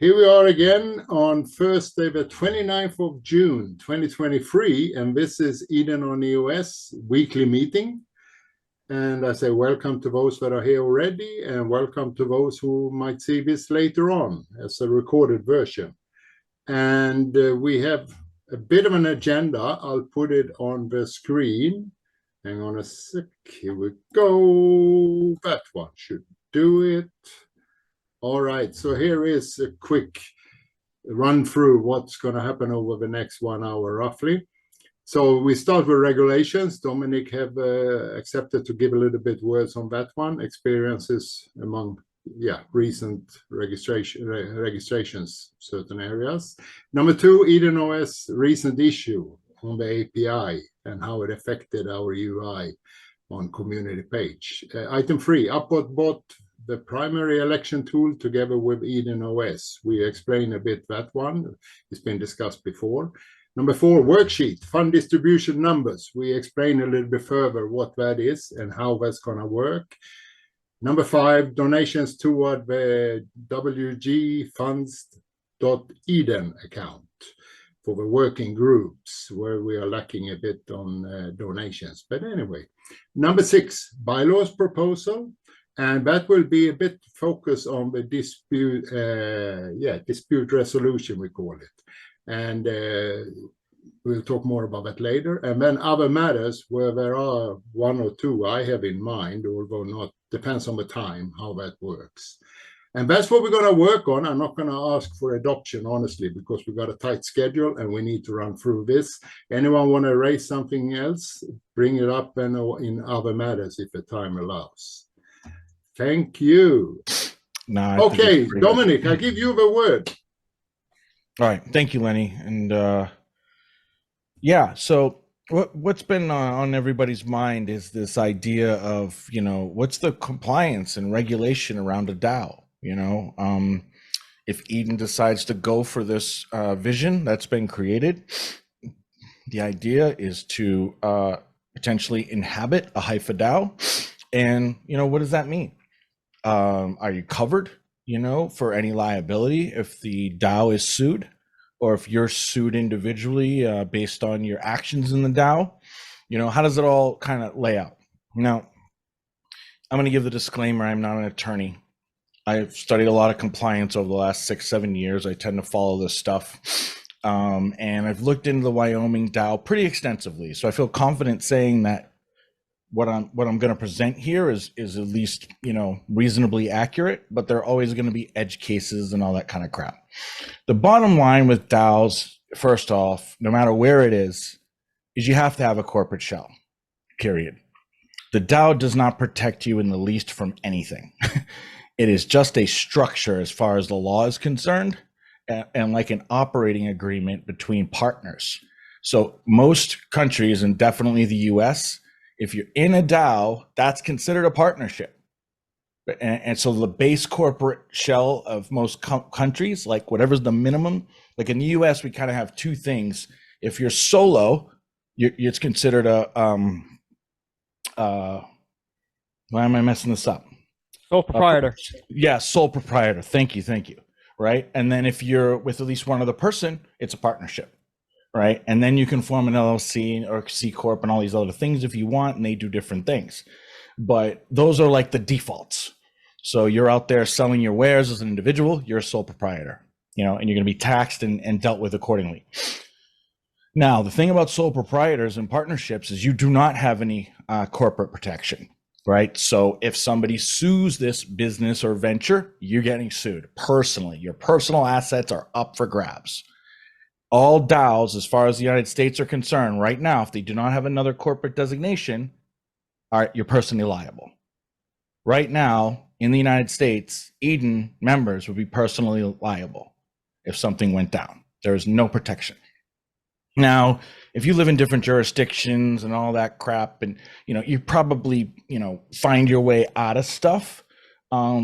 Here we are again on Thursday, the 29th of June, 2023, and this is EdenOS weekly meeting. And I say welcome to those that are here already, and welcome to those who might see this later on as a recorded version. And we have a bit of an agenda. I'll put it on the screen. Hang on a sec. Here we go. That one should do it. All right, so here is a quick run through what's going to happen over the next 1 hour roughly. So we start with regulations. Dominic have accepted to give a little bit words on that one, experiences among recent registrations, certain areas. Number two, EdenOS recent issue on the API and how it affected our UI on community page. Item three, UpVote, the primary election tool together with EdenOS. We explain a bit that one. It's been discussed before. Number four, worksheet, fund distribution numbers. We explain a little bit further what that is and how that's going to work. Number five, donations toward the wgfunds.eden account for the working groups where we are lacking a bit on donations. But anyway, number six, bylaws proposal. And that will be a bit focused on the dispute, dispute resolution, we call it. And we'll talk more about that later. And then other matters where there are one or two I have in mind, although not, depends on the time, how that works. And that's what we're going to work on. I'm not going to ask for adoption, honestly, because we've got a tight schedule and we need to run through this. Anyone want to raise something else? Bring it up and in other matters if the time allows. Thank you. No, okay, Dominic, I give you the word. All right, thank you, Lenny. And so what's been on everybody's mind is this idea of, what's the compliance and regulation around a DAO? If Eden decides to go for this vision that's been created, the idea is to potentially inhabit a Hypha DAO. And, what does that mean? Are you covered, for any liability if the DAO is sued, or if you're sued individually based on your actions in the DAO? How does it all kind of lay out? Now, I'm going to give the disclaimer. I'm not an attorney. I've studied a lot of compliance over the last 6-7 years. I tend to follow this stuff. And I've looked into the Wyoming DAO pretty extensively. So I feel confident saying that what I'm going to present here is at least, reasonably accurate, but there are always going to be edge cases and all that kind of crap. The bottom line with DAOs, first off, no matter where it is you have to have a corporate shell, period. The DAO does not protect you in the least from anything. It is just a structure as far as the law is concerned, and like an operating agreement between partners. So most countries, and definitely the US, if you're in a DAO, that's considered a partnership. And so the base corporate shell of most countries, like whatever's the minimum, like in the US, we kind of have two things. If you're solo, it's considered a, why am I messing this up? Sole proprietor. Sole proprietor. Thank you. Right. And then if you're with at least one other person, it's a partnership. Right. And then you can form an LLC or C Corp and all these other things if you want, and they do different things. But those are like the defaults. So you're out there selling your wares as an individual, you're a sole proprietor, and you're going to be taxed and dealt with accordingly. Now, the thing about sole proprietors and partnerships is you do not have any corporate protection, right? So if somebody sues this business or venture, you're getting sued personally. Your personal assets are up for grabs. All DAOs, as far as the United States are concerned, right now, if they do not have another corporate designation, you're personally liable. Right now, in the United States, Eden members would be personally liable if something went down. There is no protection. Now, if you live in different jurisdictions and all that crap, and you probably find your way out of stuff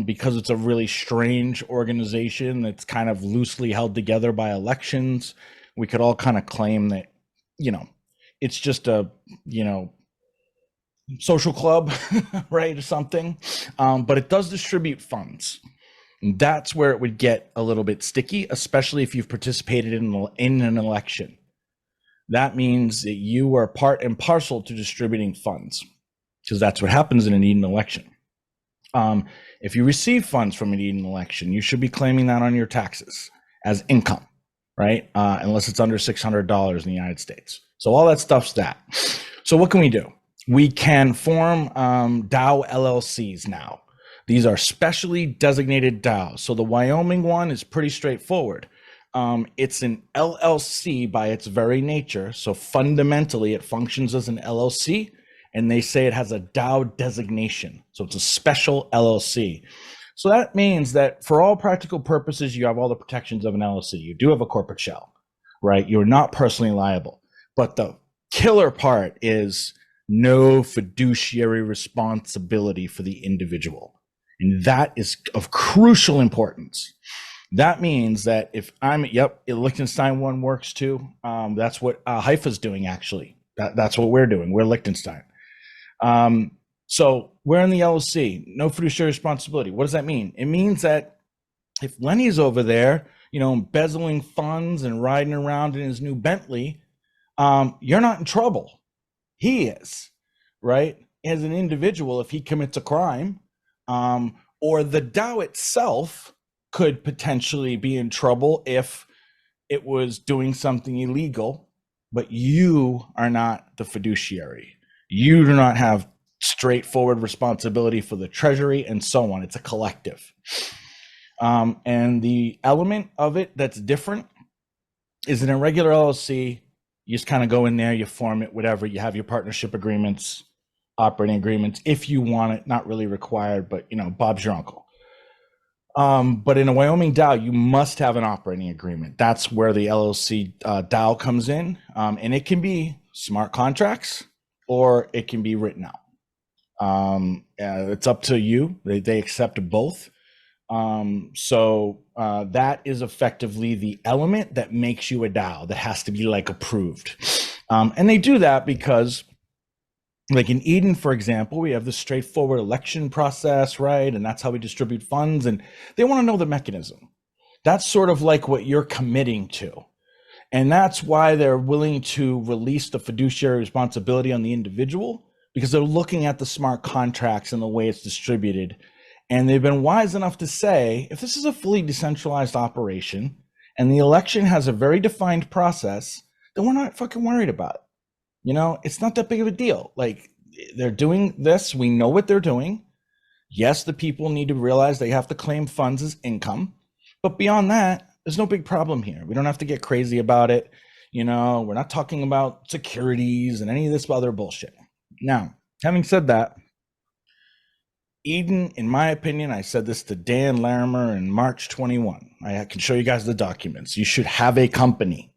because it's a really strange organization that's kind of loosely held together by elections. We could all kind of claim that, it's just a, social club, right, or something. But it does distribute funds. And that's where it would get a little bit sticky, especially if you've participated in an election. That means that you are part and parcel to distributing funds, because that's what happens in an Eden election. If you receive funds from an Eden election, you should be claiming that on your taxes as income, right? Unless it's under $600 in the United States. So all that stuff's that. So what can we do? We can form DAO LLCs now. These are specially designated DAOs. So the Wyoming one is pretty straightforward. It's an LLC by its very nature. So fundamentally, it functions as an LLC, and they say it has a DAO designation. So it's a special LLC. So that means that for all practical purposes, you have all the protections of an LLC. You do have a corporate shell, right? You're not personally liable. But the killer part is no fiduciary responsibility for the individual. And that is of crucial importance. That means that if I'm, Liechtenstein one works too. That's what Haifa's doing, actually. That's what we're doing. We're Liechtenstein. So we're in the LLC, no fiduciary responsibility. What does that mean? It means that if Lenny's over there, embezzling funds and riding around in his new Bentley, you're not in trouble. He is, right? As an individual, if he commits a crime, or the DAO itself could potentially be in trouble if it was doing something illegal, but you are not the fiduciary. You do not have straightforward responsibility for the treasury and so on. It's a collective. And the element of it that's different is in a regular LLC, you just kind of go in there, you form it, whatever. You have your partnership agreements, operating agreements, if you want it, not really required, but Bob's your uncle. But in a Wyoming DAO, you must have an operating agreement. That's where the LLC DAO comes in. And it can be smart contracts or it can be written out. It's up to you. They accept both. So that is effectively the element that makes you a DAO that has to be approved. And they do that because in Eden, for example, we have the straightforward election process, right? And that's how we distribute funds. And they want to know the mechanism. That's sort of like what you're committing to. And that's why they're willing to release the fiduciary responsibility on the individual, because they're looking at the smart contracts and the way it's distributed. And they've been wise enough to say, if this is a fully decentralized operation and the election has a very defined process, then we're not fucking worried about it. It's not that big of a deal. They're doing this. We know what they're doing. Yes, the people need to realize they have to claim funds as income. But beyond that, there's no big problem here. We don't have to get crazy about it. We're not talking about securities and any of this other bullshit. Now, having said that, Eden, in my opinion, I said this to Dan Larimer in March 21. I can show you guys the documents. You should have a company.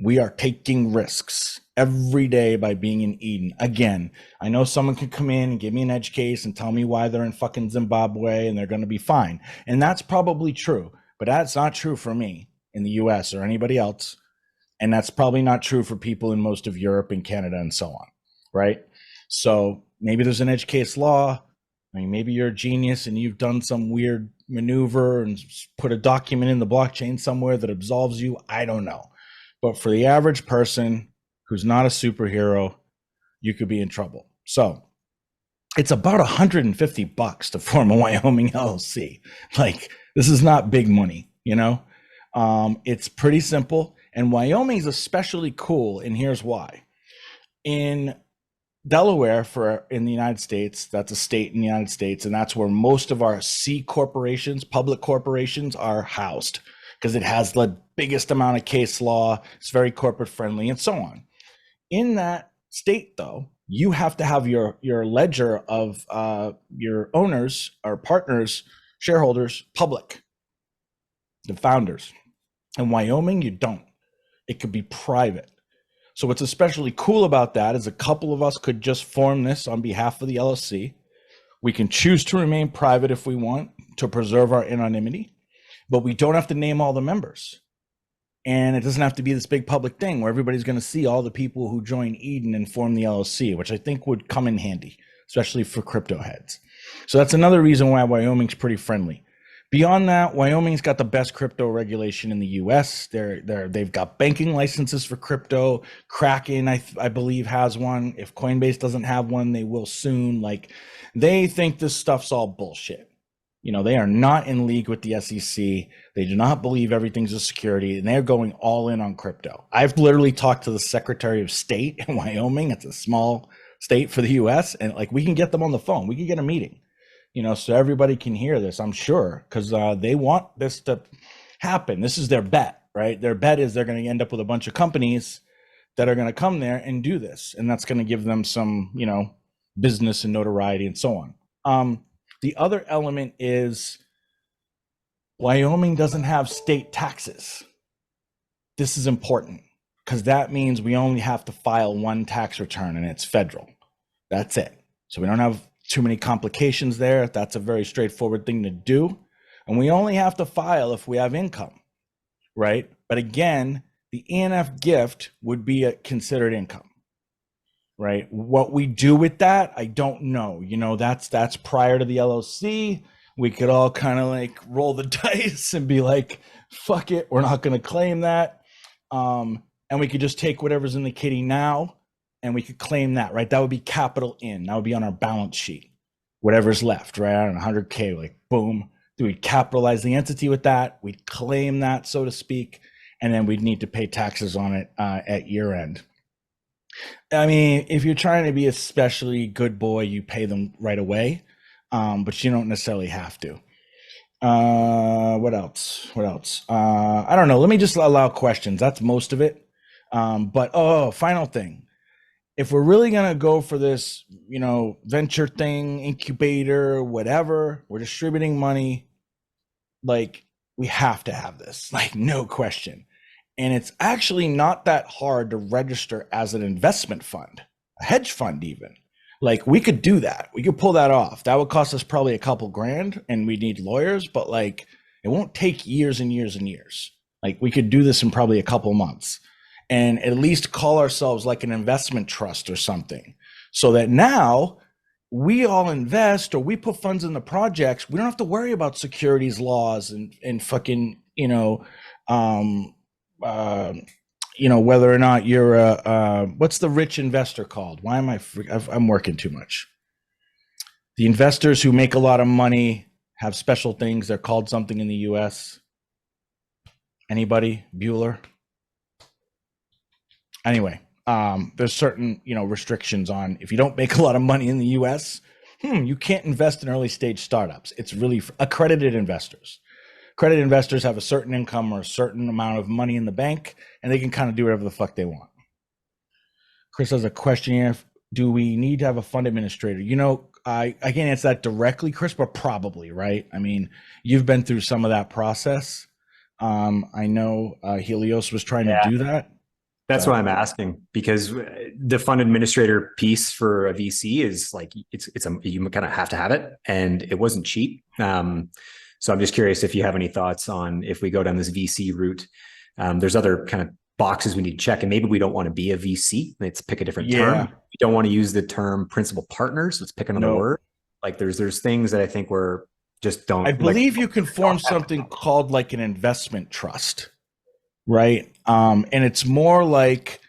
We are taking risks every day by being in Eden. Again, I know someone can come in and give me an edge case and tell me why they're in fucking Zimbabwe and they're going to be fine. And that's probably true, but that's not true for me in the US or anybody else. And that's probably not true for people in most of Europe and Canada and so on, right? So maybe there's an edge case law. Maybe you're a genius and you've done some weird maneuver and put a document in the blockchain somewhere that absolves you. I don't know. But for the average person who's not a superhero, you could be in trouble. So it's about $150 to form a Wyoming LLC. This is not big money, It's pretty simple. And Wyoming is especially cool. And here's why. In Delaware, in the United States, that's a state in the United States, and that's where most of our C corporations, public corporations, are housed, because it has the biggest amount of case law, it's very corporate friendly, and so on. In that state, though, you have to have your ledger of your owners or partners, shareholders, public, the founders. In Wyoming, you don't. It could be private. So what's especially cool about that is a couple of us could just form this on behalf of the LLC. We can choose to remain private if we want to preserve our anonymity, but we don't have to name all the members. And it doesn't have to be this big public thing where everybody's going to see all the people who join Eden and form the LLC, which I think would come in handy, especially for crypto heads. So that's another reason why Wyoming's pretty friendly. Beyond that, Wyoming's got the best crypto regulation in the U.S. They've got banking licenses for crypto. Kraken, I believe, has one. If Coinbase doesn't have one, they will soon. Like, they think this stuff's all bullshit. They are not in league with the SEC. They do not believe everything's a security, and they're going all in on crypto. I've literally talked to the Secretary of State in Wyoming. It's a small state for the U.S., and like, we can get them on the phone. We can get a meeting. So everybody can hear this, I'm sure, because they want this to happen. This is their bet, right? Their bet is they're going to end up with a bunch of companies that are going to come there and do this. And that's going to give them some, business and notoriety and so on. The other element is Wyoming doesn't have state taxes. This is important because that means we only have to file one tax return and it's federal. That's it. So we don't have too many complications there. That's a very straightforward thing to do. And we only have to file if we have income, right? But again, the ENF gift would be considered income, right? What we do with that, I don't know. That's prior to the LLC. We could all kind of like roll the dice and be like, fuck it, we're not going to claim that. And we could just take whatever's in the kitty now and we could claim that, right? That would be capital in. That would be on our balance sheet. Whatever's left, right? I don't know, 100K, like boom. We'd capitalize the entity with that. We'd claim that, so to speak. And then we'd need to pay taxes on it at year end. I mean, if you're trying to be especially good boy, you pay them right away. But you don't necessarily have to. What else? I don't know. Let me just allow questions. That's most of it. But final thing. If we're really going to go for this, venture thing, incubator, whatever, we're distributing money, like, we have to have this, like, no question. And it's actually not that hard to register as an investment fund, a hedge fund even. Like, we could do that. We could pull that off. That would cost us probably a couple grand and we need lawyers, but like, it won't take years and years and years. Like, we could do this in probably a couple months. And at least call ourselves like an investment trust or something, so that now we all invest or we put funds in the projects. We don't have to worry about securities laws and fucking, whether or not you're what's the rich investor called? Why am I'm working too much. The investors who make a lot of money have special things. They're called something in the US. Anybody? Bueller? Anyway, there's certain, restrictions on if you don't make a lot of money in the US, you can't invest in early stage startups. It's really accredited investors. Accredited investors have a certain income or a certain amount of money in the bank, and they can kind of do whatever the fuck they want. Chris has a question here. Do we need to have a fund administrator? I can't answer that directly, Chris, but probably, right? I mean, you've been through some of that process. I know Helios was trying to do that. That's why I'm asking, because the fund administrator piece for a VC is like, you kind of have to have it, and it wasn't cheap. So I'm just curious if you have any thoughts on if we go down this VC route. There's other kind of boxes we need to check, and maybe we don't want to be a VC. Let's pick a different term. We don't want to use the term principal partners. Let's pick another word. Like there's things that I think we're just don't. I believe you can form something called like an investment trust, right? And it's more like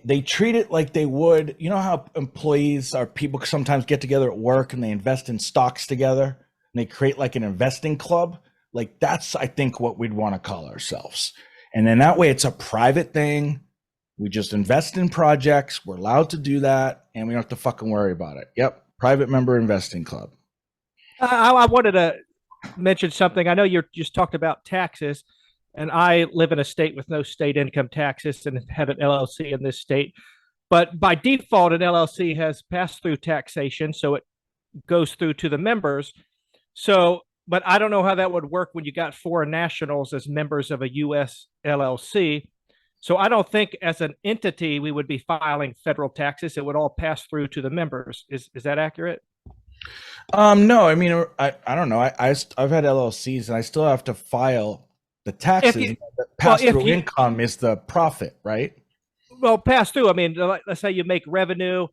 they treat it like they would. You know how employees or people sometimes get together at work and they invest in stocks together and they create like an investing club. Like that's, I think, what we'd want to call ourselves. And then that way it's a private thing. We just invest in projects. We're allowed to do that, and we don't have to fucking worry about it. Yep. Private member investing club. I wanted to mention something. I know you just talked about taxes, and I live in a state with no state income taxes and have an LLC in this state. But by default, an LLC has pass-through taxation, so it goes through to the members. So, but I don't know how that would work when you got foreign nationals as members of a U.S. LLC. So I don't think as an entity we would be filing federal taxes. It would all pass through to the members. Is that accurate? No, I mean, I don't know. I've had LLCs and I still have to file the taxes. Pass-through income is the profit, right? Well, pass through. I mean, let's say you make revenue,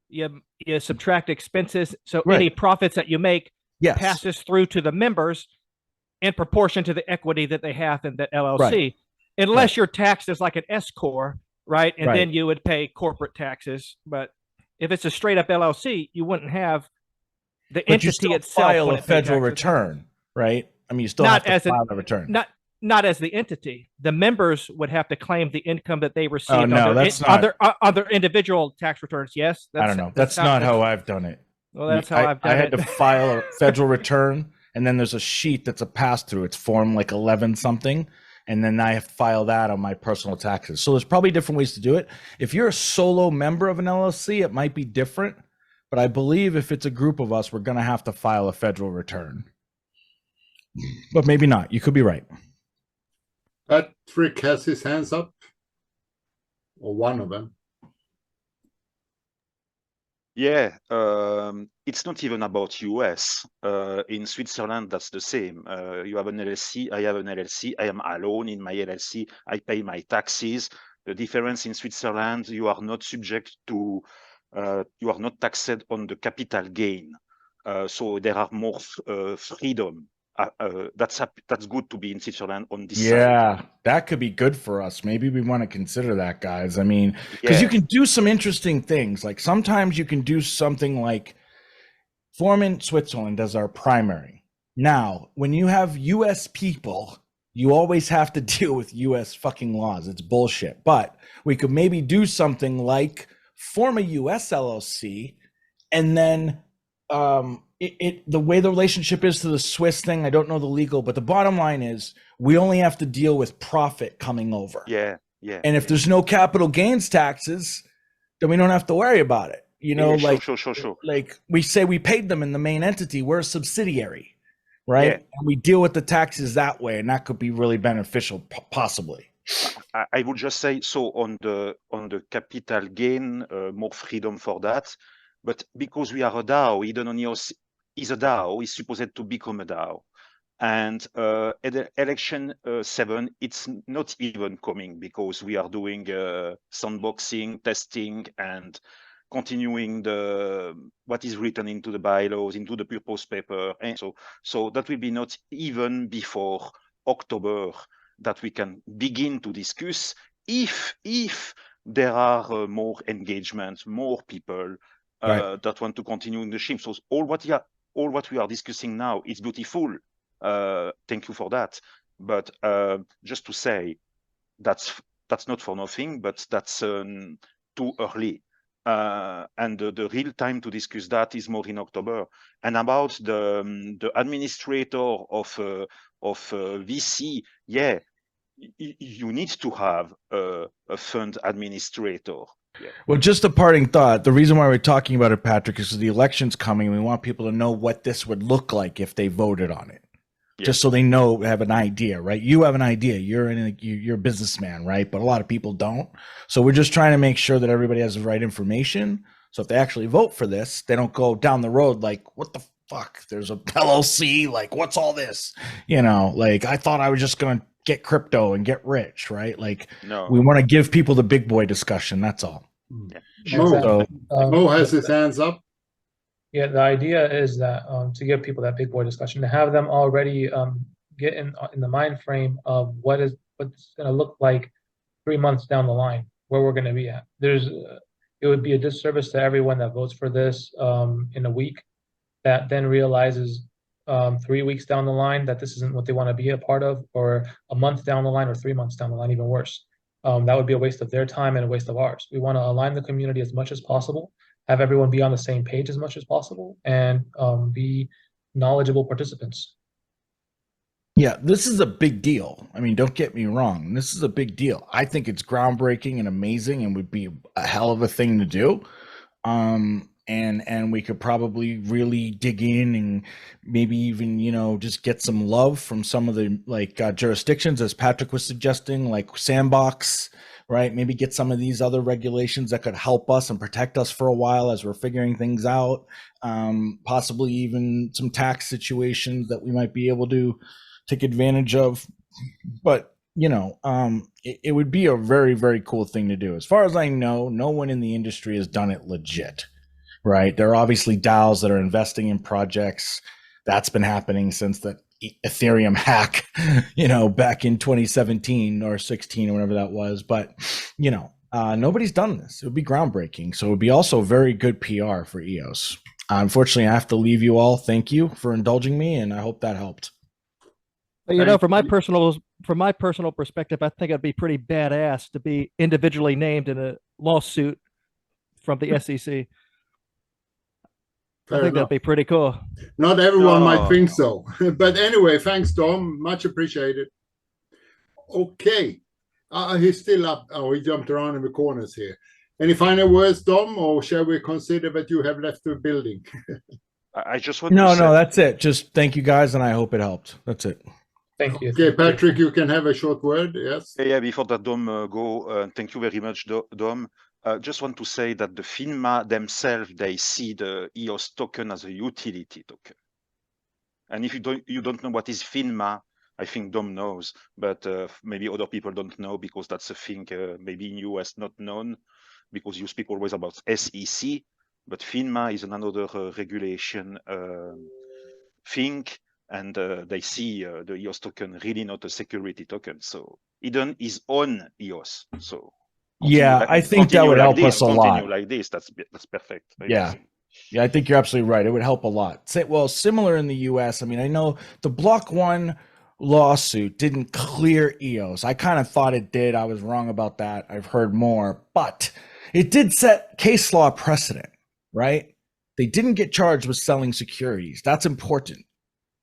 you subtract expenses. So any profits that you make passes through to the members. in proportion to the equity that they have in the LLC, Right. unless Right. you're taxed as like an S corp, right? And Right. then you would pay corporate taxes. But if it's a straight up LLC, you wouldn't have the But you entity still itself file a wouldn't pay federal taxes. return, right? I mean, you still Not have to as an file a return. not as the entity. The members would have to claim the income that they Oh, received no, on, that's not. on their individual tax returns. Yes, I don't know. That's not how I've done it. Well, that's how I've done I had it. to file a federal return, and then there's a sheet that's a pass through. It's form like 11 something, and then I have to file that on my personal taxes. So there's probably different ways to do it. If you're a solo member of an LLC, it might be different, but I believe if it's a group of us, we're going to have to file a federal return. But maybe not. You could be right. Patrick has his hands up, or one of them. Yeah, it's not even about US. In Switzerland, that's the same. You have an LLC, I have an LLC, I am alone in my LLC, I pay my taxes. The difference in Switzerland, you are not subject to, you are not taxed on the capital gain. So there are more freedom. That's good to be in Switzerland on this side. Yeah, that could be good for us. Maybe we want to consider that, guys. I mean, because you can do some interesting things. Like sometimes you can do something like form in Switzerland as our primary. Now, when you have US people, you always have to deal with US fucking laws. It's bullshit. But we could maybe do something like form a US LLC and then the way the relationship is to the Swiss thing, I don't know the legal, but the bottom line is we only have to deal with profit coming over. Yeah. And if there's no capital gains taxes, then we don't have to worry about it. You know, sure. Like we say we paid them in the main entity, we're a subsidiary, right? Yeah. And we deal with the taxes that way, and that could be really beneficial, possibly. I would just say, so on the capital gain, more freedom for that. But because we are a DAO, EdenOS is a DAO, is supposed to become a DAO. And election 7, it's not even coming because we are doing sandboxing, testing, and continuing what is written into the bylaws, into the purpose paper. And so that will be not even before October that we can begin to discuss if there are more engagement, more people that want to continue in the ship. So all what we are discussing now is beautiful. Thank you for that. But just to say, that's not for nothing, but that's too early. And the real time to discuss that is more in October. And about the administrator of VC, yeah, you need to have a fund administrator. Yeah. Well, just a parting thought. The reason why we're talking about it, Patrick, is the election's coming. And we want people to know what this would look like if they voted on it. Yeah. Just so they know, have an idea, right? You have an idea. You're a businessman, right? But a lot of people don't. So we're just trying to make sure that everybody has the right information. So if they actually vote for this, they don't go down the road like, what the fuck? There's a LLC. Like, what's all this? You know, like I thought I was just going to get crypto and get rich, right? Like, no. We want to give people the big boy discussion. That's all. Yeah. Mo has his hands up. Yeah, the idea is that to give people that big boy discussion, to have them already get in the mind frame of what's going to look like 3 months down the line, where we're going to be at. It would be a disservice to everyone that votes for this in a week, that then realizes 3 weeks down the line that this isn't what they want to be a part of, or a month down the line, or 3 months down the line, even worse. That would be a waste of their time and a waste of ours. We want to align the community as much as possible, have everyone be on the same page as much as possible, and be knowledgeable participants. Yeah, this is a big deal. I mean, don't get me wrong. This is a big deal. I think it's groundbreaking and amazing and would be a hell of a thing to do. And we could probably really dig in and maybe even, just get some love from some of the jurisdictions, as Patrick was suggesting, like Sandbox, right? Maybe get some of these other regulations that could help us and protect us for a while as we're figuring things out. Possibly even some tax situations that we might be able to take advantage of. But it would be a very, very cool thing to do. As far as I know, no one in the industry has done it legit. Right. There are obviously DAOs that are investing in projects. That's been happening since the Ethereum hack, back in 2017 or 16 or whatever that was. But, nobody's done this. It would be groundbreaking. So it would be also very good PR for EOS. Unfortunately, I have to leave you all. Thank you for indulging me, and I hope that helped. But, from my personal perspective, I think it'd be pretty badass to be individually named in a lawsuit from the SEC. I think that'd be pretty cool. Not everyone might think so. But anyway, thanks, Dom. Much appreciated. Okay. He's still up. Oh, he jumped around in the corners here. Any final words, Dom, or shall we consider that you have left the building? I just want No, to say, that's it. Just thank you guys, and I hope it helped. That's it. Thank you. Okay, Patrick, you can have a short word. Yes. Yeah, before that, Dom, go. Thank you very much, Dom. Just want to say that the FINMA themselves, they see the EOS token as a utility token. And if you don't know what is FINMA, I think Dom knows, but maybe other people don't know because that's a thing maybe in US not known, because you speak always about SEC, but FINMA is another regulation thing, and they see the EOS token really not a security token. So Eden is on EOS. So I think that would help us a lot. Continue like this. That's perfect. Yeah. Yeah, I think you're absolutely right. It would help a lot. Well, similar in the US. I mean, I know the Block 1 lawsuit didn't clear EOS. I kind of thought it did. I was wrong about that. I've heard more, but it did set case law precedent, right? They didn't get charged with selling securities. That's important,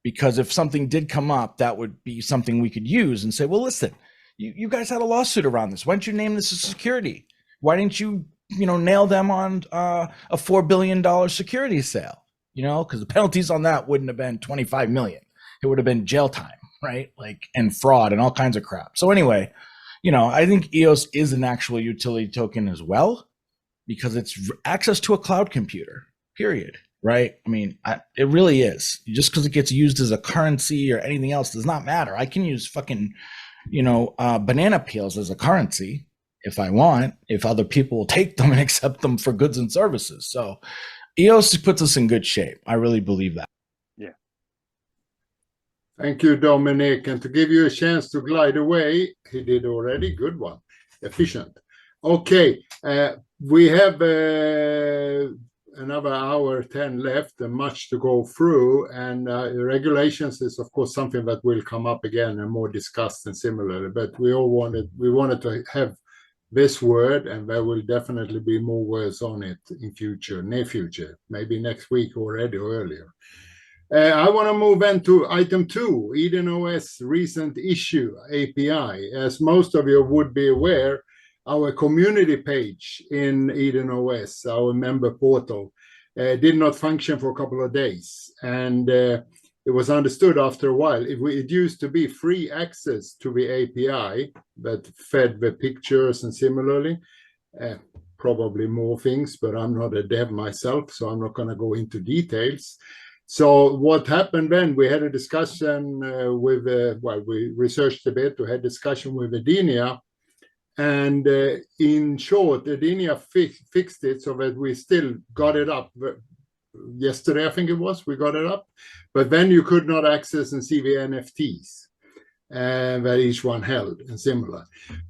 because if something did come up, that would be something we could use and say, well, listen, you guys had a lawsuit around this. Why didn't you name this a security? Why didn't you, nail them on a $4 billion security sale? Because the penalties on that wouldn't have been 25 million. It would have been jail time, right? And fraud and all kinds of crap. So anyway, I think EOS is an actual utility token as well, because it's access to a cloud computer, period. Right? I mean, it really is. Just because it gets used as a currency or anything else does not matter. I can use fucking, banana peels as a currency if I want, if other people will take them and accept them for goods and services. So EOS puts us in good shape. I really believe that. Yeah. Thank you, Dominic. And to give you a chance to glide away, he did already. Good one. Efficient. Okay. We have another hour 10 left and much to go through, and regulations is of course something that will come up again and more discussed and similarly, but we wanted to have this word, and there will definitely be more words on it in near future, maybe next week already or earlier. I want to move into item 2, EdenOS recent issue API. As most of you would be aware, our community page in EdenOS, our member portal, did not function for a couple of days. And it was understood after a while, it used to be free access to the API that fed the pictures and similarly, probably more things, but I'm not a dev myself, so I'm not going to go into details. So what happened then, we had a discussion with, we researched a bit, we had discussion with Edenia. And in short, Edenia fixed it so that we still got it up. Yesterday, I think it was, we got it up. But then you could not access and see the NFTs that each one held and similar.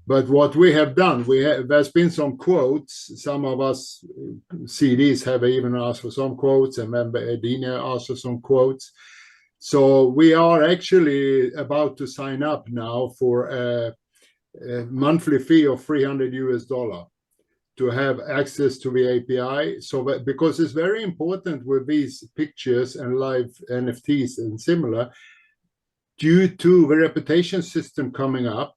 But what we have done, there's been some quotes. Some of us CDs have even asked for some quotes, and then Edenia asked for some quotes. So we are actually about to sign up now for a monthly fee of $300 to have access to the API. So that, because it's very important with these pictures and live NFTs and similar, due to the reputation system coming up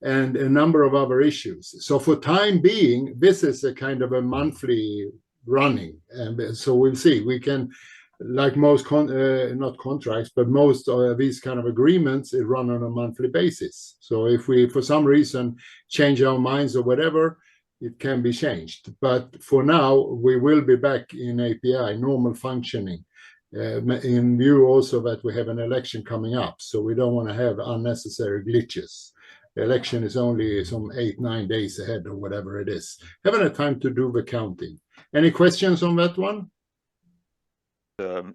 and a number of other issues. So for time being, this is a kind of a monthly running. And so we'll see. We can, like most, not contracts, but most of these kind of agreements, it run on a monthly basis. So if we, for some reason, change our minds or whatever, it can be changed. But for now, we will be back in API, normal functioning, in view also that we have an election coming up. So we don't want to have unnecessary glitches. The election is only some 8-9 days ahead or whatever it is. Haven't had time to do the counting. Any questions on that one?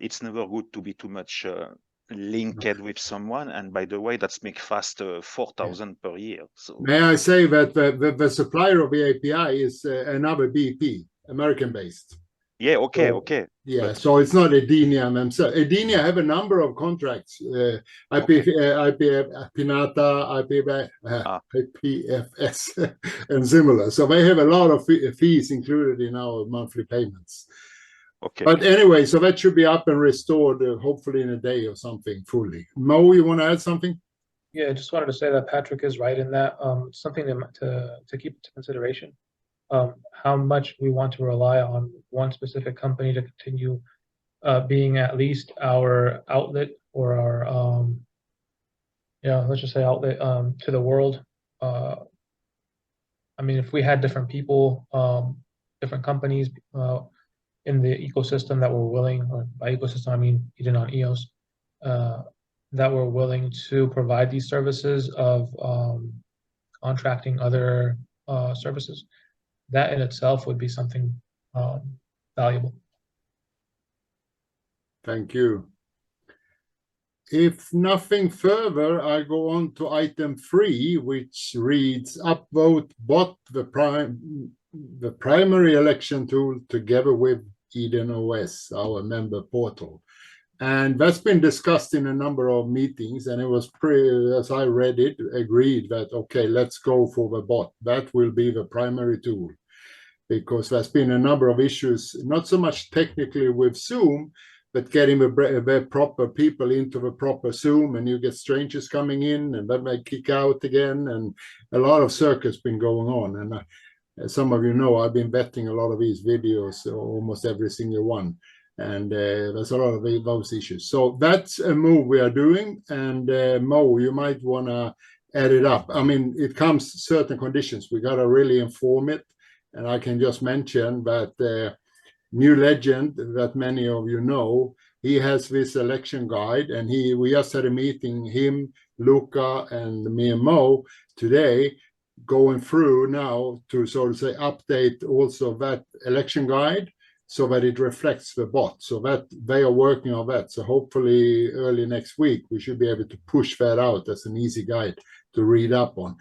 It's never good to be too much linked with someone. And by the way, that's make fast 4,000 per year. So May I say that the supplier of the API is another BP, American-based. yeah, okay, So, okay. Yeah, But so it's not Edenia themselves. Edenia have a number of contracts, Pinata, IPFS, and similar. So they have a lot of fees included in our monthly payments. okay. But anyway, so that should be up and restored, hopefully in a day or something fully. Mo, you want to add something? Yeah, I just wanted to say that Patrick is right in that something to keep into consideration. How much we want to rely on one specific company to continue being at least our outlet or our let's just say outlet to the world. I mean, if we had different people, different companies in the ecosystem that were willing, or by ecosystem I mean EdenOS, that were willing to provide these services of contracting other services, that in itself would be something valuable. Thank you. If nothing further, I go on to item 3, which reads UpVote bot the primary election tool together with EdenOS, our member portal. And that's been discussed in a number of meetings, and it was as I read it, agreed that, okay, let's go for the bot. That will be the primary tool, because there's been a number of issues, not so much technically with Zoom, but getting the proper people into the proper Zoom, and you get strangers coming in, and then they kick out again, and a lot of circus been going on. And as some of you know, I've been vetting a lot of these videos, almost every single one, and there's a lot of those issues. So that's a move we are doing, and Mo, you might want to add it up. I mean, it comes certain conditions. We got to really inform it, and I can just mention that new legend that many of you know, he has this election guide, and we just had a meeting, him, Luca, and me and Mo today, going through now to sort of say update also that election guide so that it reflects the bot. So that they are working on that. So hopefully early next week we should be able to push that out as an easy guide to read up on.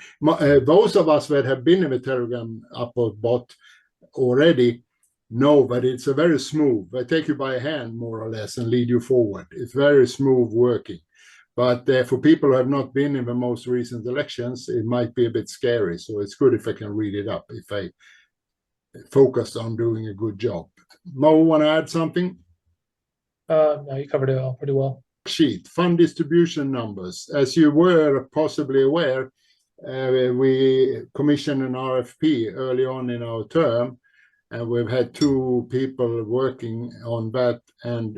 Those of us that have been in the Telegram upvote bot already know that it's a very smooth. They take you by hand more or less and lead you forward. It's very smooth working. But for people who have not been in the most recent elections, it might be a bit scary. So it's good if I can read it up, if I focus on doing a good job. Mo, want to add something? No, you covered it all pretty well. Sheet, fund distribution numbers. As you were possibly aware, we commissioned an RFP early on in our term, and we've had 2 people working on that, and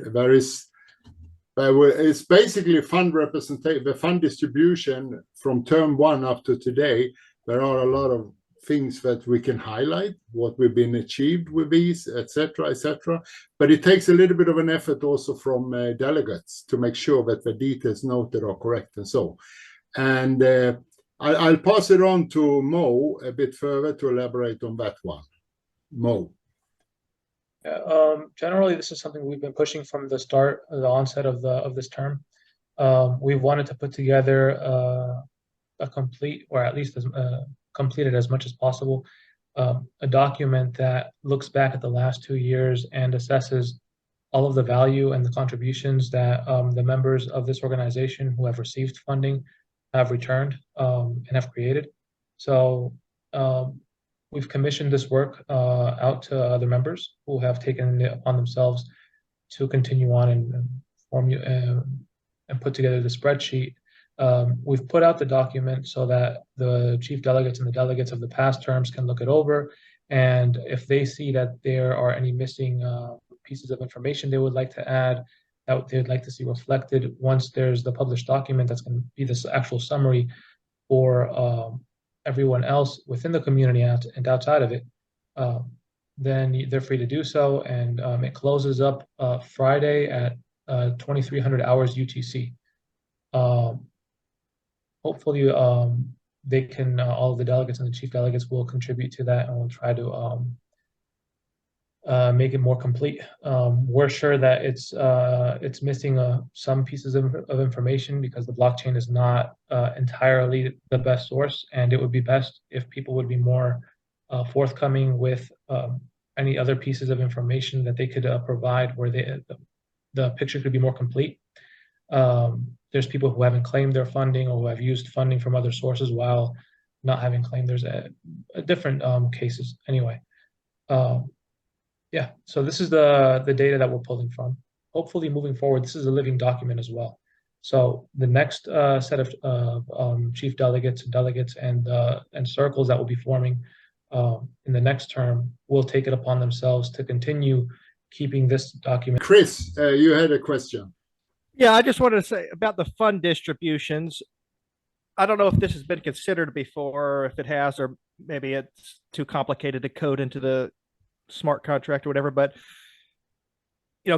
it's basically fund representation, the fund distribution from term 1 up to today. There are a lot of things that we can highlight, what we've been achieved with these, etc., etc. But it takes a little bit of an effort also from delegates to make sure that the details noted are correct and so. And I'll pass it on to Mo a bit further to elaborate on that one. Mo. Generally, this is something we've been pushing from the start, the onset of this term. We wanted to put together a complete, or at least completed as much as possible, a document that looks back at the last 2 years and assesses all of the value and the contributions that the members of this organization who have received funding have returned and have created. So we've commissioned this work out to other members who have taken it upon themselves to continue on and put together the spreadsheet. We've put out the document so that the chief delegates and the delegates of the past terms can look it over, and if they see that there are any missing pieces of information they would like to add, that they would like to see reflected once there's the published document that's going to be this actual summary for everyone else within the community and outside of it, then they're free to do so. And it closes up Friday at 2300 hours UTC. Hopefully they can, all of the delegates and the chief delegates will contribute to that, and we'll try to make it more complete. We're sure that it's missing some pieces of information because the blockchain is not entirely the best source, and it would be best if people would be more forthcoming with any other pieces of information that they could provide where the picture could be more complete. There's people who haven't claimed their funding or who have used funding from other sources while not having claimed. There's a different cases anyway. Yeah, so this is the data that we're pulling from. Hopefully moving forward, this is a living document as well. So the next set of chief delegates and circles that will be forming in the next term will take it upon themselves to continue keeping this document. Chris, you had a question. Yeah, I just wanted to say about the fund distributions. I don't know if this has been considered before, or if it has, or maybe it's too complicated to code into the smart contract or whatever, but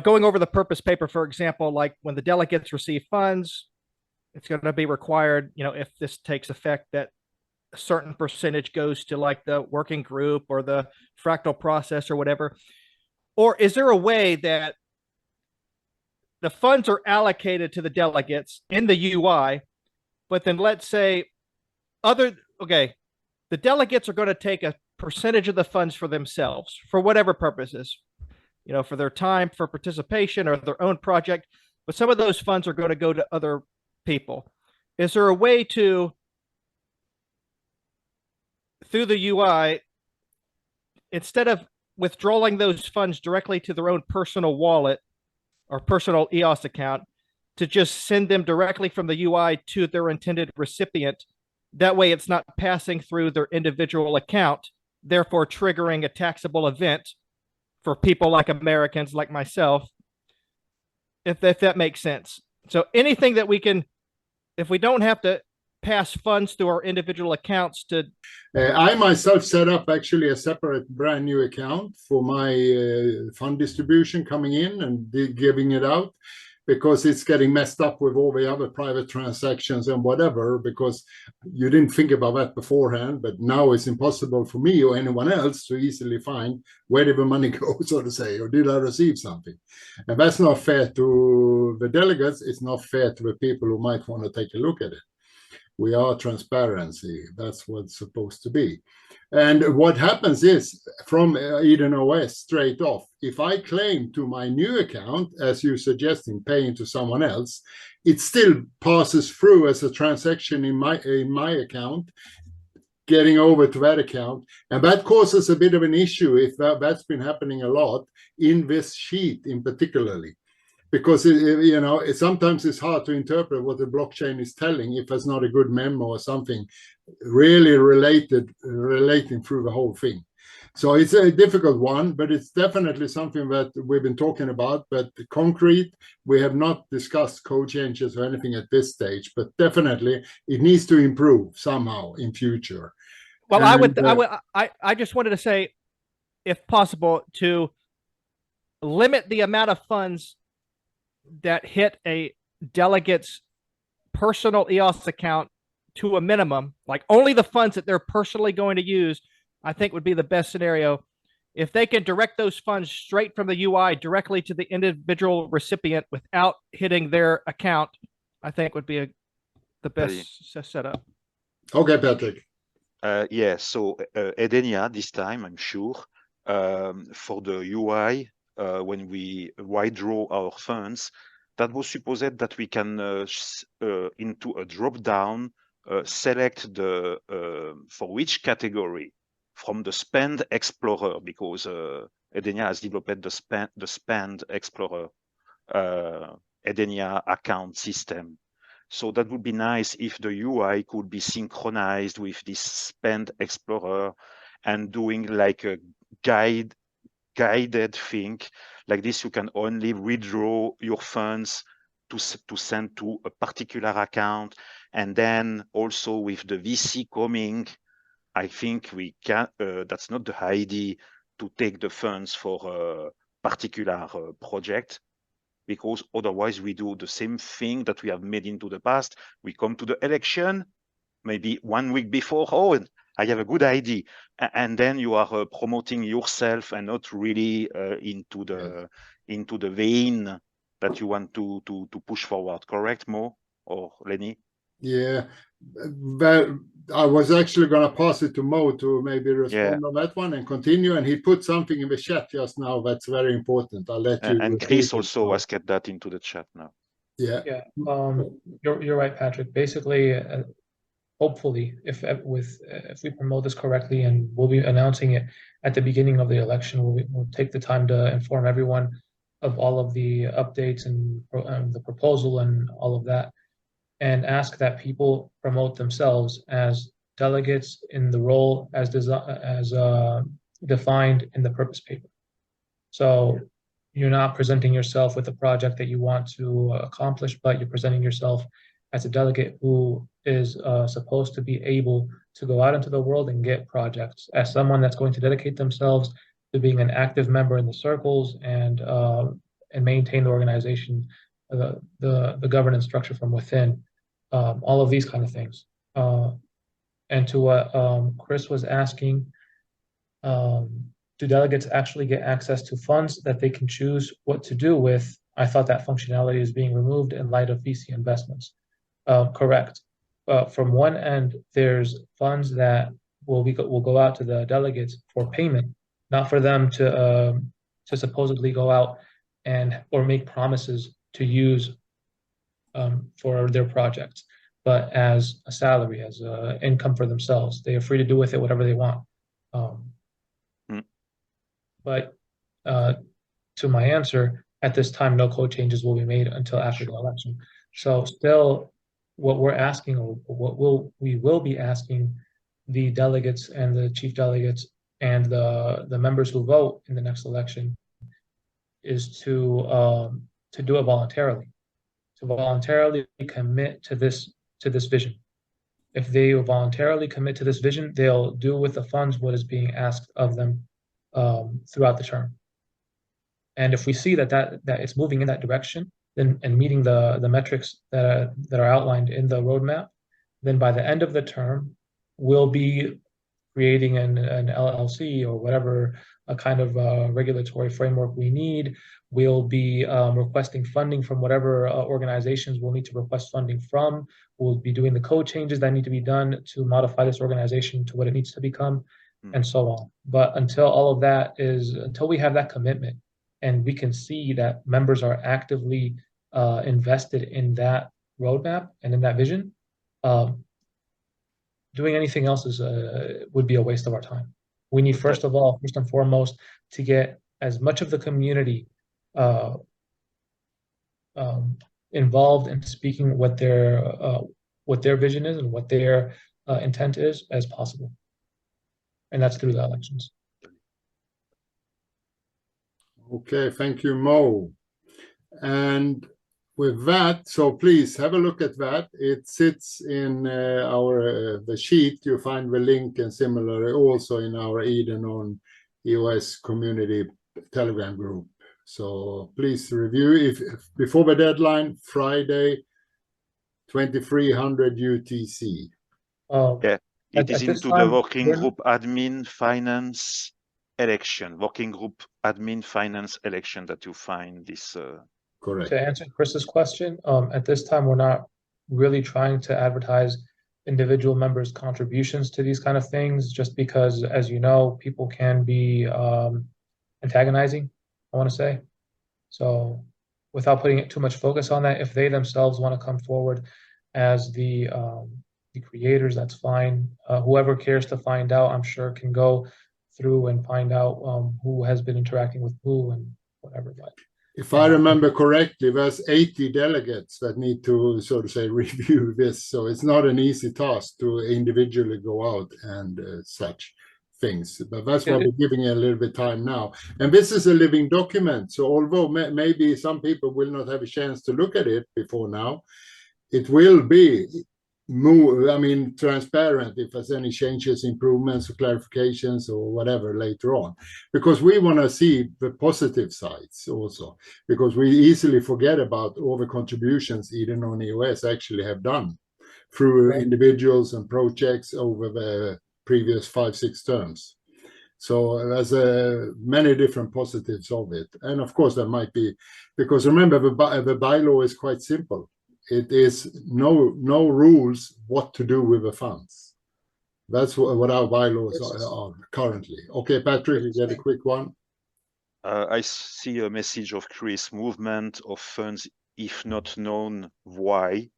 going over the purpose paper, for example, like when the delegates receive funds, it's going to be required, if this takes effect, that a certain percentage goes to like the working group or the fractal process or whatever. Or is there a way that the funds are allocated to the delegates in the UI, but then let's say the delegates are going to take a percentage of the funds for themselves for whatever purposes, for their time, for participation, or their own project, but some of those funds are going to go to other people. Is there a way to, through the UI, instead of withdrawing those funds directly to their own personal wallet or personal EOS account, to just send them directly from the UI to their intended recipient? That way it's not passing through their individual account, therefore triggering a taxable event for people like Americans like myself, if that makes sense. So anything that we can, if we don't have to pass funds through our individual accounts to... I myself set up actually a separate brand new account for my fund distribution coming in and giving it out, because it's getting messed up with all the other private transactions and whatever, because you didn't think about that beforehand, but now it's impossible for me or anyone else to easily find where did the money go, so to say, or did I receive something? And that's not fair to the delegates. It's not fair to the people who might want to take a look at it. We are transparency. That's what's supposed to be. And what happens is, from EdenOS straight off, if I claim to my new account, as you're suggesting, paying to someone else, it still passes through as a transaction in my account, getting over to that account. And that causes a bit of an issue if that's been happening a lot in this sheet in particularly. Because sometimes it's hard to interpret what the blockchain is telling if there's not a good memo or something really relating through the whole thing. So it's a difficult one, but it's definitely something that we've been talking about. But concrete, we have not discussed code changes or anything at this stage. But definitely, it needs to improve somehow in future. Well, I just wanted to say, if possible, to limit the amount of funds that hit a delegate's personal EOS account to a minimum, like only the funds that they're personally going to use, I think would be the best scenario. If they can direct those funds straight from the UI directly to the individual recipient without hitting their account, I think would be the best setup. Okay, Patrick. Yeah, so Edenia this time, I'm sure, for the UI, when we withdraw our funds, that was supposed that we can, into a drop-down, select the for which category from the Spend Explorer, because Edenia has developed the Spend Explorer Edenia account system. So that would be nice if the UI could be synchronized with this Spend Explorer and doing like a guided thing. Like this, you can only withdraw your funds to send to a particular account. And then also with the VC coming, I think we can, that's not the idea to take the funds for a particular project, because otherwise we do the same thing that we have made into the past. We come to the election, maybe 1 week before, oh, I have a good idea, and then you are promoting yourself and not really into the vein that you want to push forward. Correct, Mo or Lenny? Yeah, well, I was actually going to pass it to Mo to maybe respond on that one and continue. And he put something in the chat just now that's very important. I'll let you. And Chris also asked that into the chat now. Yeah. Yeah. You're right, Patrick. Basically, hopefully, if we promote this correctly, and we'll be announcing it at the beginning of the election, we'll take the time to inform everyone of all of the updates and the proposal and all of that, and ask that people promote themselves as delegates in the role as defined in the purpose paper. So you're not presenting yourself with a project that you want to accomplish, but you're presenting yourself as a delegate who is supposed to be able to go out into the world and get projects, as someone that's going to dedicate themselves to being an active member in the circles and maintain the organization, the governance structure from within, all of these kind of things. And to what Chris was asking, do delegates actually get access to funds that they can choose what to do with? I thought that functionality is being removed in light of VC investments. Correct. From one end, there's funds that will go out to the delegates for payment, not for them to supposedly go out or make promises to use for their projects, but as a salary, as income for themselves. They are free to do with it whatever they want. But to my answer, at this time, no code changes will be made until after the election. So still, what we're asking, or what we will be asking the delegates and the chief delegates and the members who vote in the next election is to do it voluntarily, to voluntarily commit to this vision. If they voluntarily commit to this vision, they'll do with the funds what is being asked of them throughout the term. And if we see that it's moving in that direction, then and meeting the metrics that are outlined in the roadmap, then by the end of the term, we'll be creating an LLC or whatever a kind of regulatory framework we need. We'll be requesting funding from whatever organizations we'll need to request funding from. We'll be doing the code changes that need to be done to modify this organization to what it needs to become, and so on. But until we have that commitment, and we can see that members are actively invested in that roadmap and in that vision, doing anything else would be a waste of our time. We need, first and foremost, to get as much of the community involved in speaking what their vision is and what their intent is as possible. And that's through the elections. Okay, thank you, Mo. And with that, so please have a look at that. It sits in the sheet. You find the link, and similarly also in our EdenOS community Telegram group. So please review if before the deadline, Friday, 2300 UTC. Yeah, it is into the working group admin finance election, that you find this. Correct. To answer Chris's question, at this time, we're not really trying to advertise individual members' contributions to these kind of things, just because, as you know, people can be antagonizing, I want to say. So without putting too much focus on that, if they themselves want to come forward as the creators, that's fine. Whoever cares to find out, I'm sure, can go through and find out who has been interacting with who and whatever. But if I remember correctly, there's 80 delegates that need to, so to say, review this. So it's not an easy task to individually go out and such things. But that's why we're giving it a little bit of time now. And this is a living document. So although maybe some people will not have a chance to look at it before now, it will be transparent if there's any changes, improvements, or clarifications, or whatever later on, because we want to see the positive sides also, because we easily forget about all the contributions EdenOS actually have done through individuals and projects over the previous 5-6 terms. So there's many different positives of it. And of course, there might be, because remember, the bylaw is quite simple. It is no rules what to do with the funds. That's what our bylaws are currently. Okay, Patrick, you get a quick one. I see a message of Chris. Movement of funds, if not known why,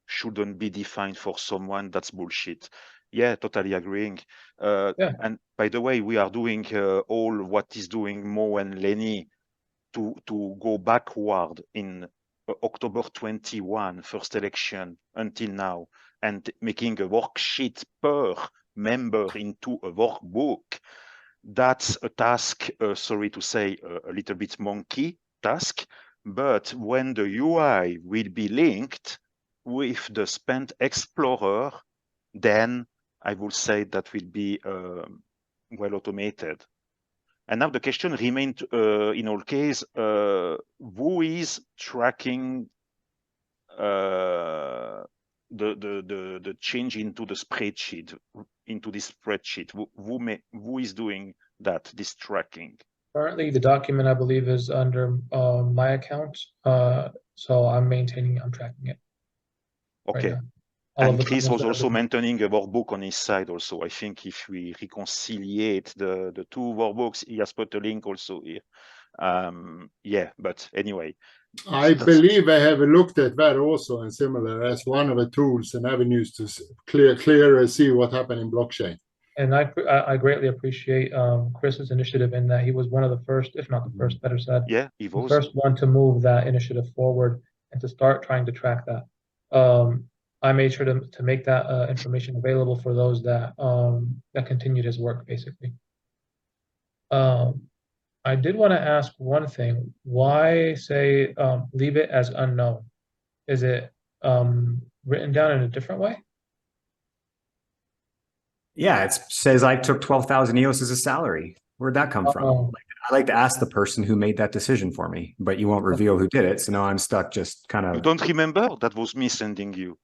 shouldn't be defined for someone. That's bullshit. Yeah, totally agreeing. And by the way, we are doing all what is doing Mo and Lenny to go backward in October 21, first election until now, and making a worksheet per member into a workbook. That's a task, sorry to say, a little bit monkey task, but when the UI will be linked with the Spend Explorer, then I will say that will be well automated. And now the question remains in all case, who is tracking the change into the spreadsheet, into this spreadsheet? Who is doing that, this tracking? Currently, the document, I believe, is under my account. So I'm tracking it. Okay. Right, and Chris was also maintaining a workbook on his side also. I think if we reconciliate the two workbooks, he has put a link also here. Yeah, but anyway. I believe I have looked at that also and similar as one of the tools and avenues to clearer see what happened in blockchain. And I greatly appreciate Chris's initiative in that he was one of the first, if not the first, better said, yeah, he was the first one to move that initiative forward and to start trying to track that. I made sure to make that information available for those that that continued his work, basically. I did want to ask one thing. Why say leave it as unknown? Is it written down in a different way? Yeah, it says I took 12,000 EOS as a salary. Where'd that come from? I like to ask the person who made that decision for me, but you won't reveal who did it. So now I'm stuck just kind of. You don't remember? That was me sending you.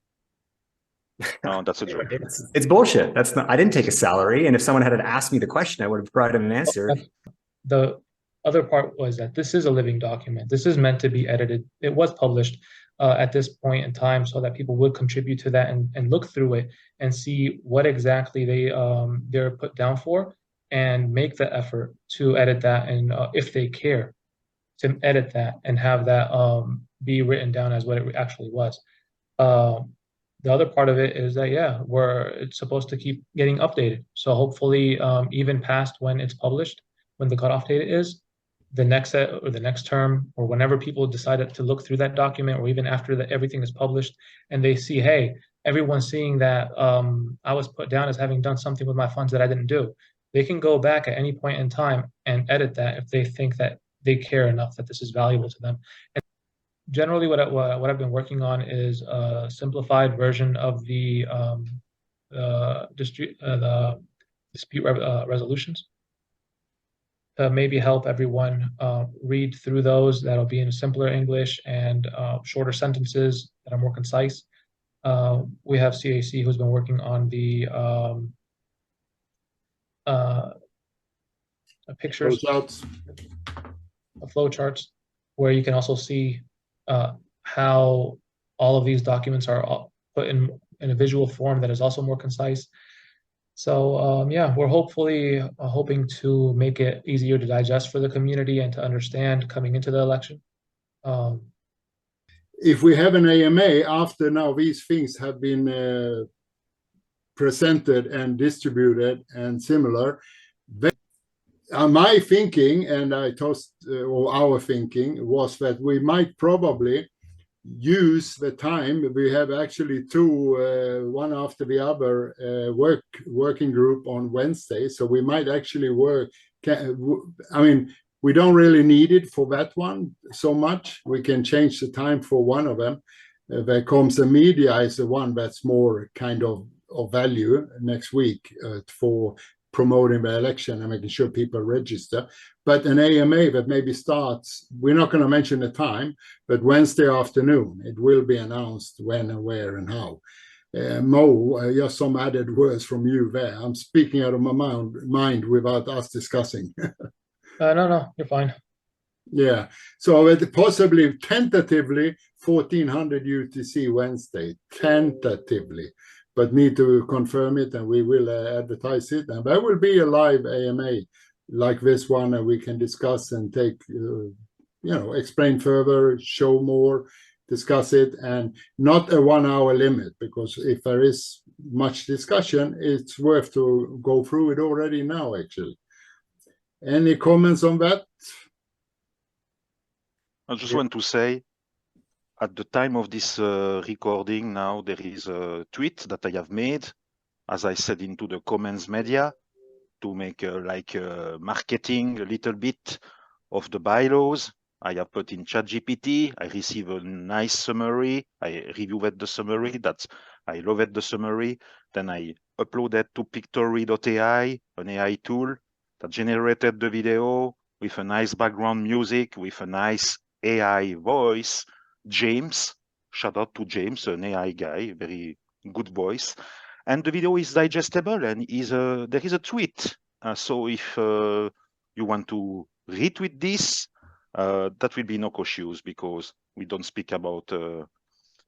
No, that's a joke. It's bullshit. That's not. I didn't take a salary, and if someone had asked me the question, I would have provided an answer. The other part was that this is a living document. This is meant to be edited. It was published at this point in time so that people would contribute to that and look through it and see what exactly they're put down for and make the effort to edit that, and if they care, to edit that and have that be written down as what it actually was. The other part of it is that, yeah, it's supposed to keep getting updated. So hopefully, even past when it's published, when the cutoff date is, the next set or the next term, or whenever people decide to look through that document, or even after everything is published, and they see, hey, everyone's seeing that I was put down as having done something with my funds that I didn't do. They can go back at any point in time and edit that if they think that they care enough that this is valuable to them. And generally, what I've been working on is a simplified version of the dispute resolutions to maybe help everyone read through those. That'll be in simpler English and shorter sentences that are more concise. We have CAC who's been working on the pictures, flowcharts, where you can also see how all of these documents are put in a visual form that is also more concise. So yeah, we're hoping to make it easier to digest for the community and to understand coming into the election. If we have an AMA after now these things have been presented and distributed and similar, then my thinking, and our thinking was that we might probably use the time. We have actually two, one after the other, working group on Wednesday. So we might actually work. I mean, we don't really need it for that one so much. We can change the time for one of them. The comms and media is the one that's more kind of value next week for promoting the election and making sure people register. But an AMA that maybe starts, we're not going to mention the time, but Wednesday afternoon, it will be announced when and where and how. Mo, just some added words from you there. I'm speaking out of my mind without us discussing. No, you're fine. Yeah, so it possibly tentatively 1400 UTC Wednesday, tentatively, but need to confirm it, and we will advertise it. And there will be a live AMA like this one, and we can discuss and take, explain further, show more, discuss it, and not a 1 hour limit, because if there is much discussion, it's worth to go through it already now, actually. Any comments on that? I just want to say, at the time of this recording now, there is a tweet that I have made, as I said, into the comments media, to make marketing a little bit of the bylaws. I have put in ChatGPT. I receive a nice summary. I reviewed the summary. I loved the summary. Then I uploaded to Pictory.ai, an AI tool that generated the video with a nice background music, with a nice AI voice. James, shout out to James, an AI guy, very good voice. And the video is digestible, and there is a tweet. So if you want to retweet this, that will be no issues, because we don't speak about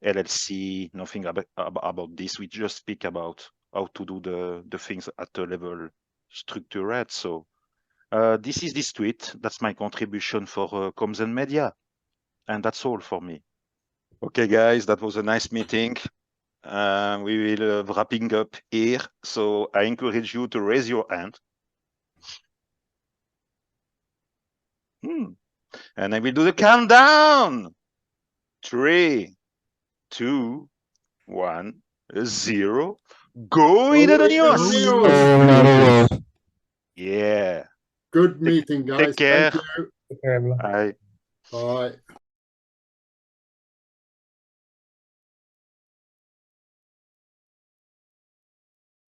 LLC, nothing about this. We just speak about how to do the things at the level structured. So this is this tweet. That's my contribution for comms and media. And that's all for me. Okay, guys, that was a nice meeting. We will wrapping up here. So I encourage you to raise your hand. And I will do the countdown. 3, 2, 1, 0. Go, EdenOS! Yeah. Good meeting, guys. Take care. Thank you. Take care, everyone. Bye. Bye.